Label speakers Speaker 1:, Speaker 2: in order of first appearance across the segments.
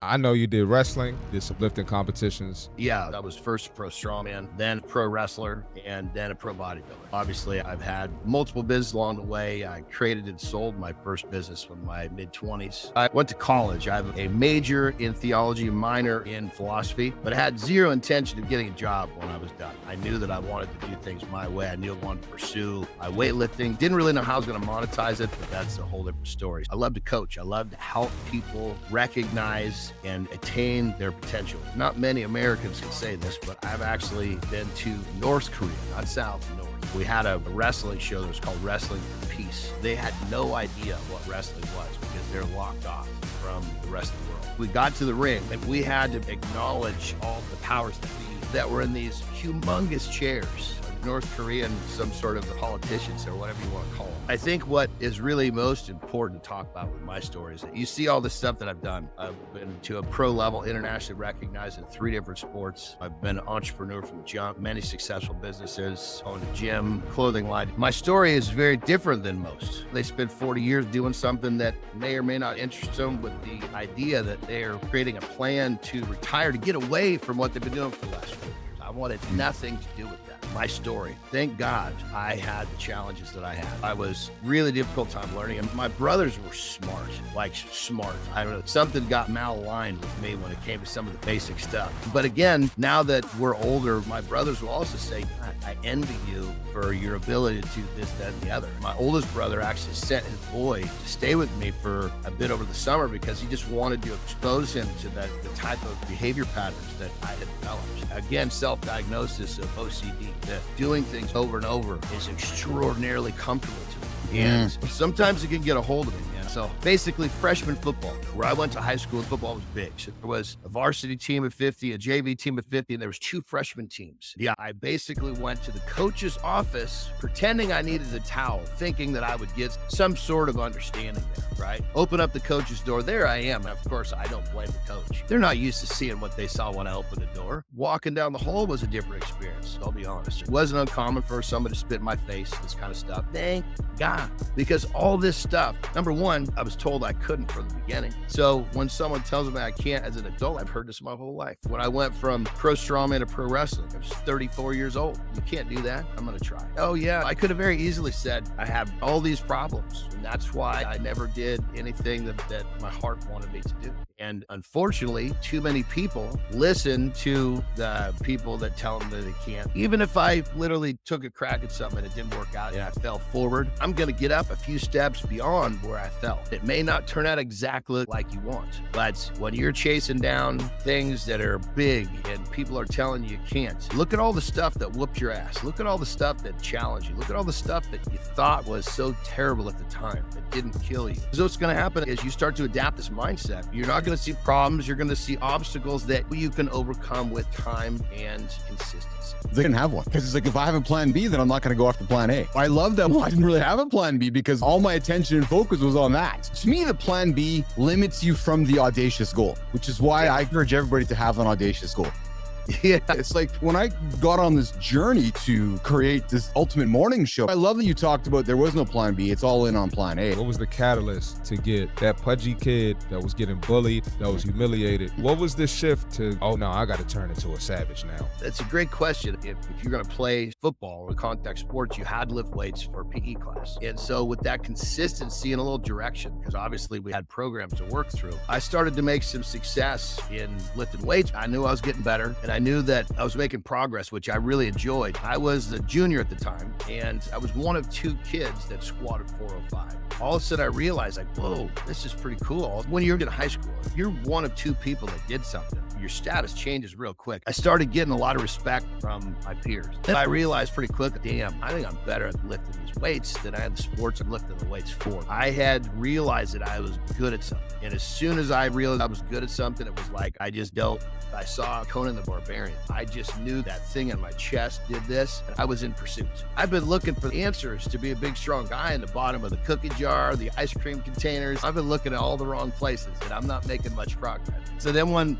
Speaker 1: I know you did wrestling, did some lifting competitions.
Speaker 2: Yeah, I was first a pro strongman, then a pro wrestler, and then a pro bodybuilder. Obviously, I've had multiple businesses along the way. I created and sold my first business in my mid-20s. I went to college. I have a major in theology, a minor in philosophy, but I had zero intention of getting a job when I was done. I knew that I wanted to do things my way. I knew I wanted to pursue my weightlifting. Didn't really know how I was going to monetize it, but that's a whole different story. I love to coach. I love to help people recognize and attain their potential. Not many Americans can say this, but I've actually been to North Korea, not South, North. We had a wrestling show that was called Wrestling for Peace. They had no idea what wrestling was because they're locked off from the rest of the world. We got to the ring and we had to acknowledge all the powers that be that were in these humongous chairs. North Korean, some sort of politicians or whatever you want to call them. I think what is really most important to talk about with my story is that you see all this stuff that I've done. I've been to a pro level, internationally recognized in 3 different sports. I've been an entrepreneur from the jump, many successful businesses, owned a gym, clothing line. My story is very different than most. They spend 40 years doing something that may or may not interest them with the idea that they're creating a plan to retire, to get away from what they've been doing for the last 40 years. I wanted nothing to do with that. My story. Thank God I had the challenges that I had. I was really difficult time learning, and my brothers were smart, like smart. I don't know, something got malaligned with me when it came to some of the basic stuff. But again, now that we're older, my brothers will also say, God, I envy you for your ability to do this, that, and the other. My oldest brother actually sent his boy to stay with me for a bit over the summer because he just wanted to expose him to the type of behavior patterns that I had developed. Again, self-diagnosis of OCD. That doing things over and over is extraordinarily comfortable to me. And sometimes it can get a hold of me. So basically freshman football, where I went to high school, football was big. So there was a varsity team of 50, a JV team of 50, and there was 2 freshman teams. Yeah, I basically went to the coach's office pretending I needed a towel, thinking that I would get some sort of understanding there, right? Open up the coach's door. There I am. And of course, I don't blame the coach. They're not used to seeing what they saw when I opened the door. Walking down the hall was a different experience, I'll be honest. It wasn't uncommon for somebody to spit in my face, this kind of stuff. Thank God. Because all this stuff, number one, I was told I couldn't from the beginning. So when someone tells me I can't as an adult, I've heard this my whole life. When I went from pro strongman to pro wrestling, I was 34 years old. You can't do that. I'm going to try. Oh yeah. I could have very easily said I have all these problems. And that's why I never did anything that my heart wanted me to do. And unfortunately, too many people listen to the people that tell them that they can't. Even if I literally took a crack at something and it didn't work out and I fell forward, I'm going to get up a few steps beyond where I fell. It may not turn out exactly like you want, but when you're chasing down things that are big and people are telling you can't, look at all the stuff that whooped your ass. Look at all the stuff that challenged you. Look at all the stuff that you thought was so terrible at the time that didn't kill you. So what's going to happen is you start to adapt this mindset. You're not going to see problems. You're going to see obstacles that you can overcome with time and consistency.
Speaker 3: They didn't have one because it's like, if I have a plan B, then I'm not going to go after plan A. I love that. Well, I didn't really have a plan B because all my attention and focus was on that. To me, the plan B limits you from the audacious goal, which is why I encourage everybody to have an audacious goal. Yeah, it's like when I got on this journey to create this ultimate morning show, I love that you talked about there was no plan B. It's all in on plan A.
Speaker 1: What was the catalyst to get that pudgy kid that was getting bullied, that was humiliated? What was the shift to, oh no, I got to turn into a savage now?
Speaker 2: That's a great question. If you're going to play football or contact sports, you had to lift weights for PE class. And so with that consistency and a little direction, because obviously we had programs to work through, I started to make some success in lifting weights. I knew I was getting better and I knew that I was making progress, which I really enjoyed. I was a junior at the time, and I was one of 2 kids that squatted 405. All of a sudden I realized, like, whoa, this is pretty cool. When you're in high school, if you're one of 2 people that did something, your status changes real quick. I started getting a lot of respect from my peers. And I realized pretty quick, damn, I think I'm better at lifting these weights than I am the sports I'm lifting the weights for. I had realized that I was good at something. And as soon as I realized I was good at something, it was like, I saw Conan the Barbarian. I just knew that thing in my chest did this, and I was in pursuit. I've been looking for the answers to be a big, strong guy in the bottom of the cookie jar, the ice cream containers. I've been looking at all the wrong places, and I'm not making much progress. So then when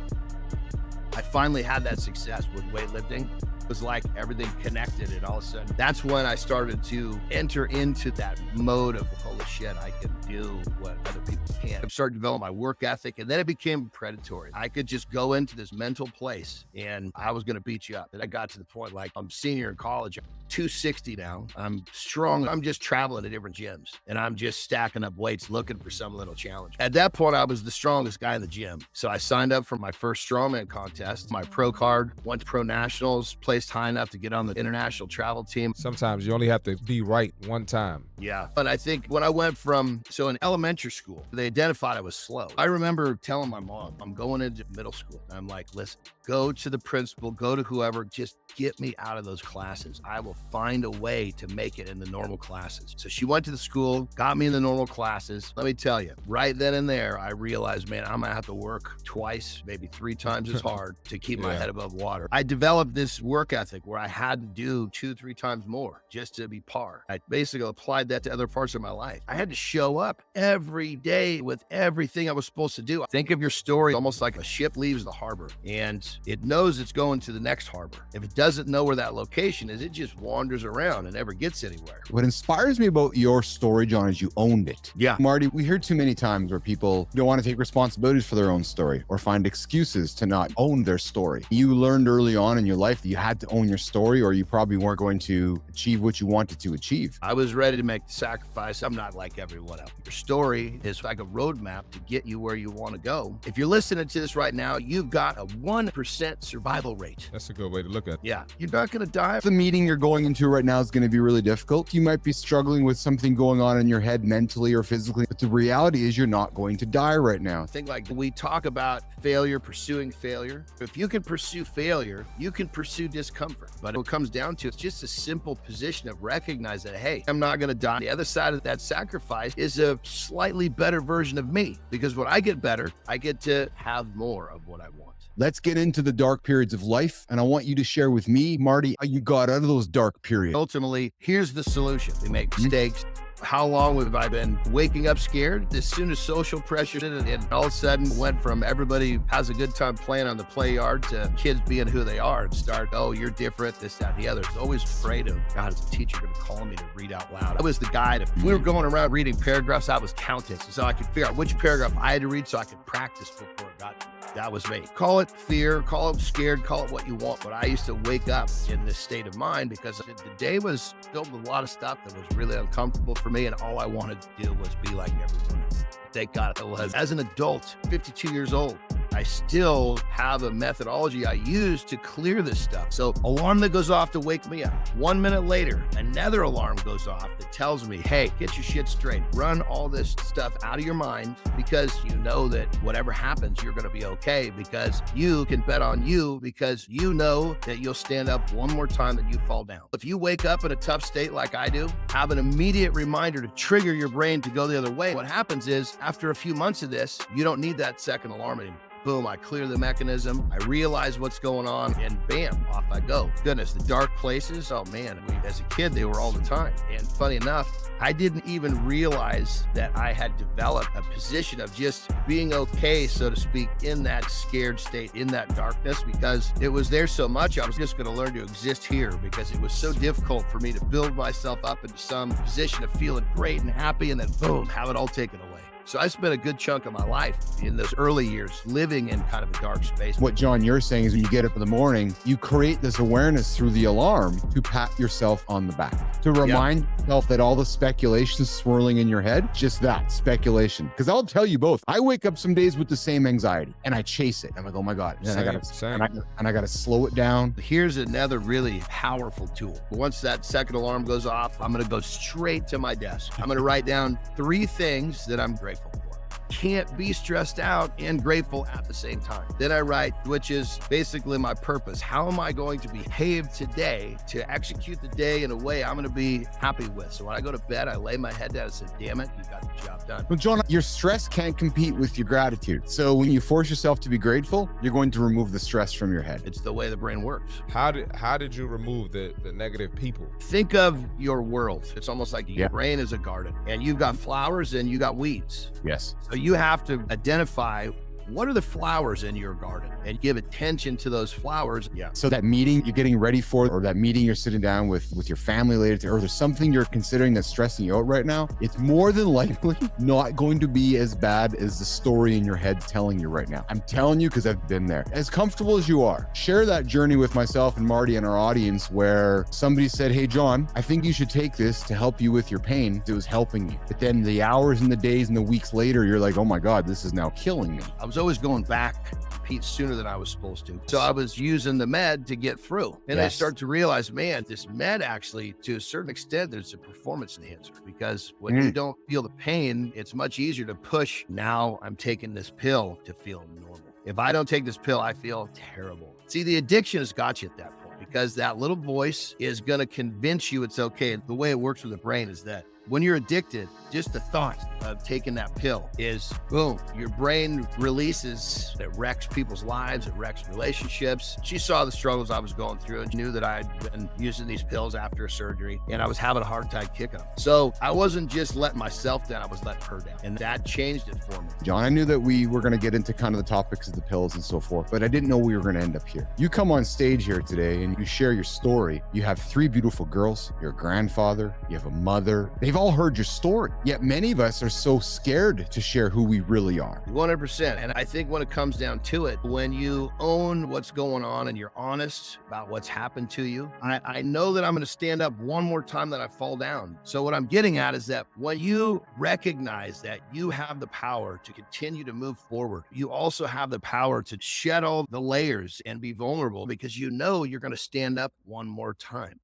Speaker 2: I finally had that success with weightlifting, was like everything connected, and all of a sudden, that's when I started to enter into that mode of, holy shit, I can do what other people can't. I started developing my work ethic, and then it became predatory. I could just go into this mental place and I was going to beat you up. And I got to the point, like, I'm senior in college, I'm 260 now, I'm strong, I'm just traveling to different gyms, and I'm just stacking up weights looking for some little challenge. At that point, I was the strongest guy in the gym. So I signed up for my first Strongman contest, my pro card, went to pro nationals, placed high enough to get on the international travel team.
Speaker 1: Sometimes you only have to be right one time.
Speaker 2: Yeah. But I think when I went so in elementary school, they identified I was slow. I remember telling my mom, I'm going into middle school. And I'm like, listen, go to the principal, go to whoever, just get me out of those classes. I will find a way to make it in the normal classes. So she went to the school, got me in the normal classes. Let me tell you, right then and there, I realized, man, I'm gonna have to work twice, maybe 3 times as hard to keep my head above water. I developed this work ethic where I had to do 2-3 times more just to be par. I basically applied that to other parts of my life. I had to show up every day with everything I was supposed to do. Think of your story almost like a ship leaves the harbor and it knows it's going to the next harbor. If it doesn't know where that location is, it just wanders around and never gets anywhere.
Speaker 3: What inspires me about your story, John, is you owned it.
Speaker 2: Yeah.
Speaker 3: Marty, we hear too many times where people don't want to take responsibilities for their own story or find excuses to not own their story. You learned early on in your life that you had to own your story or you probably weren't going to achieve what you wanted to achieve.
Speaker 2: I was ready to make the sacrifice. I'm not like everyone else. Your story is like a roadmap to get you where you want to go. If you're listening to this right now, you've got a 1% survival rate.
Speaker 1: That's a good way to look at it.
Speaker 2: Yeah. You're not going to die.
Speaker 3: The meeting you're going into right now is going to be really difficult. You might be struggling with something going on in your head mentally or physically, but the reality is you're not going to die right now.
Speaker 2: I think like we talk about failure, pursuing failure. If you can pursue failure, you can pursue discomfort. But what it comes down to, it's just a simple position of recognize that, hey, I'm not going to die. The other side of that sacrifice is a slightly better version of me, because when I get better, I get to have more of what I want.
Speaker 3: Let's get into the dark periods of life. And I want you to share with me, Marty, how you got out of those dark periods.
Speaker 2: Ultimately, here's the solution. We make mistakes. How long have I been waking up scared? As soon as social pressure hit it, and all of a sudden went from everybody has a good time playing on the play yard to kids being who they are and start, oh, you're different, this, that, and the other. I was always afraid of, God, is the teacher going to call me to read out loud? I was the guy that, if we were going around reading paragraphs, I was counting so I could figure out which paragraph I had to read so I could practice before it got to me. That was me. Call it fear, call it scared, call it what you want. But I used to wake up in this state of mind because the day was filled with a lot of stuff that was really uncomfortable for me. And all I wanted to do was be like everyone else. Thank God it was. As an adult, 52 years old, I still have a methodology I use to clear this stuff. So alarm that goes off to wake me up. 1 minute later, another alarm goes off that tells me, hey, get your shit straight. Run all this stuff out of your mind because you know that whatever happens, you're going to be okay because you can bet on you because you know that you'll stand up one more time than you fall down. If you wake up in a tough state like I do, have an immediate reminder to trigger your brain to go the other way. What happens is after a few months of this, you don't need that second alarm anymore. Boom, I clear the mechanism, I realize what's going on, and bam, off I go. Goodness, the dark places, oh man, as a kid, they were all the time. And funny enough, I didn't even realize that I had developed a position of just being okay, so to speak, in that scared state, in that darkness, because it was there so much, I was just gonna learn to exist here because it was so difficult for me to build myself up into some position of feeling great and happy, and then boom, have it all taken away. So I spent a good chunk of my life in those early years living in kind of a dark space.
Speaker 3: What, John, you're saying is when you get up in the morning, you create this awareness through the alarm to pat yourself on the back, to remind yourself that all the speculation swirling in your head, just that, speculation. Because I'll tell you both, I wake up some days with the same anxiety and I chase it. I'm like, oh my God. And I gotta slow it down.
Speaker 2: Here's another really powerful tool. Once that second alarm goes off, I'm gonna go straight to my desk. I'm gonna write down 3 things that I'm grateful for. Can't be stressed out and grateful at the same time. Then I write, which is basically my purpose. How am I going to behave today to execute the day in a way I'm going to be happy with? So when I go to bed, I lay my head down and say, damn it, you got the job done.
Speaker 3: Well, John, your stress can't compete with your gratitude. So when you force yourself to be grateful, you're going to remove the stress from your head.
Speaker 2: It's the way the brain works.
Speaker 1: How did you remove the negative people?
Speaker 2: Think of your world. It's almost like your brain is a garden and you've got flowers and you got weeds.
Speaker 3: Yes.
Speaker 2: So you have to identify what are the flowers in your garden? And give attention to those flowers. Yeah.
Speaker 3: So that meeting you're getting ready for, or that meeting you're sitting down with your family later, or there's something you're considering that's stressing you out right now, it's more than likely not going to be as bad as the story in your head telling you right now. I'm telling you because I've been there. As comfortable as you are, share that journey with myself and Marty and our audience where somebody said, hey, John, I think you should take this to help you with your pain. It was helping you. But then the hours and the days and the weeks later, you're like, oh my God, this is now killing me.
Speaker 2: I was always going back, Pete, sooner than I was supposed to. So I was using the med to get through. And I start to realize, man, this med actually, to a certain extent, there's a performance enhancer because when you don't feel the pain, it's much easier to push. Now I'm taking this pill to feel normal. If I don't take this pill, I feel terrible. See, the addiction has got you at that point because that little voice is going to convince you it's okay. The way it works with the brain is that when you're addicted, just the thought of taking that pill is boom, your brain releases, it wrecks people's lives, it wrecks relationships. She saw the struggles I was going through and knew that I'd been using these pills after a surgery and I was having a hard time kicking them. So I wasn't just letting myself down, I was letting her down. And that changed it for me.
Speaker 3: John, I knew that we were going to get into kind of the topics of the pills and so forth, but I didn't know we were going to end up here. You come on stage here today and you share your story. You have 3 beautiful girls, you're a grandfather, you have a mother. They've all heard your story, yet many of us are so scared to share who we really are.
Speaker 2: 100%. And I think when it comes down to it, when you own what's going on and you're honest about what's happened to you, I know that I'm going to stand up one more time that I fall down. So what I'm getting at is that when you recognize that you have the power to continue to move forward, you also have the power to shed all the layers and be vulnerable because you know you're going to stand up one more time.